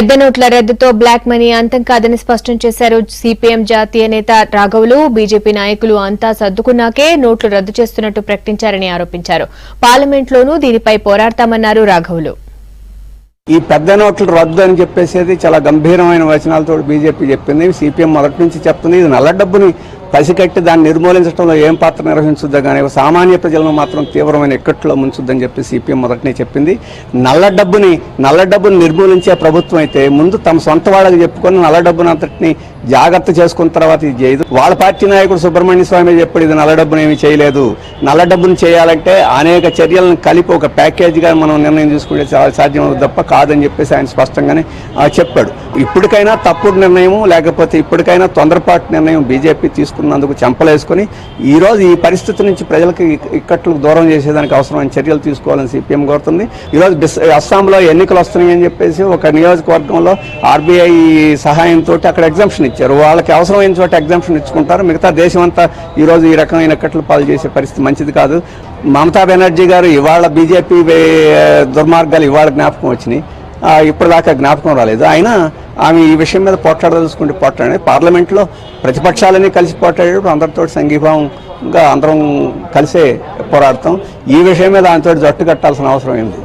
పెద్ద నోట్ల రద్దుతో black money అంతం కాదని స్పష్టం చేశారు సిపిఎం జాతీయ నేత రాఘవులు. బీజేపీ నాయకులు అంతా సర్దుకున్నాకే నోట్లు రద్దు చేస్తున్నట్టు ప్రకటించారని ఆరోపించారు. పార్లమెంట్లోనూ దీనిపై పోరాడతామన్నారు రాఘవులు. ఈ పెద్ద నోట్ల రద్దు అని చెప్పేసి చాలా గంభీరమైన వచనాలతో బీజేపీ చెప్పింది. సిపిఎం మొదటి నుంచి చెప్తుంది ఇది నల్ల డబ్బుని పసికట్టి దాన్ని నిర్మూలించడంలో ఏం పాత్ర నిర్వహించుద్దా కానీ సామాన్య ప్రజలను మాత్రం తీవ్రమైన ఇక్కట్లో ముంచుద్దని చెప్పి సిపిఎం మొదటినే చెప్పింది. నల్ల డబ్బుని నిర్మూలించే ప్రభుత్వం అయితే ముందు తమ సొంత వాళ్ళకి చెప్పుకొని నల్ల డబ్బును అంతటిని జాగ్రత్త చేసుకున్న తర్వాత ఇది చేయదు. వాళ్ళ పార్టీ నాయకుడు సుబ్రహ్మణ్య స్వామి చెప్పాడు ఇది నల్ల డబ్బును ఏమీ చేయలేదు. నల్ల డబ్బును చేయాలంటే అనేక చర్యలను కలిపి ఒక ప్యాకేజీగా మనం నిర్ణయం తీసుకుంటే సాధ్యం తప్ప కాదని చెప్పేసి ఆయన స్పష్టంగానే చెప్పాడు. ఇప్పటికైనా తప్పుడు నిర్ణయం లేకపోతే ఇప్పటికైనా తొందరపాటు నిర్ణయం బీజేపీ తీసుకున్నందుకు చెంపలేసుకుని ఈరోజు ఈ పరిస్థితి నుంచి ప్రజలకు ఇక్కట్లకు దూరం చేసేదానికి అవసరమైన చర్యలు తీసుకోవాలని సిపిఎం కోరుతుంది. ఈరోజు అస్సాంలో ఎన్నికలు వస్తున్నాయని చెప్పేసి ఒక నియోజకవర్గంలో ఆర్బీఐ సహాయంతో అక్కడ ఎగ్జామ్షన్ ఇచ్చారు. వాళ్ళకి అవసరమైన చోట ఎగ్జామ్షన్ ఇచ్చుకుంటారు. మిగతా దేశం అంతా ఈరోజు ఈ రకమైన ఇక్కట్లు పాలు చేసే పరిస్థితి మంచిది కాదు. మమతా బెనర్జీ గారు ఇవాళ బీజేపీ దుర్మార్గాలు ఇవాళ జ్ఞాపకం వచ్చినాయి, ఇప్పటిదాకా జ్ఞాపకం రాలేదు. అయినా ఆమె ఈ విషయం మీద పోట్లాడదలుచుకుంటే పోట్లాడే పార్లమెంట్లో ప్రతిపక్షాలన్నీ కలిసి పోట్లాడేటప్పుడు అందరితో సంఘీభావంగా అందరం కలిసే పోరాడతాం. ఈ విషయం మీద ఆమెతో జట్టు కట్టాల్సిన అవసరం ఏంది?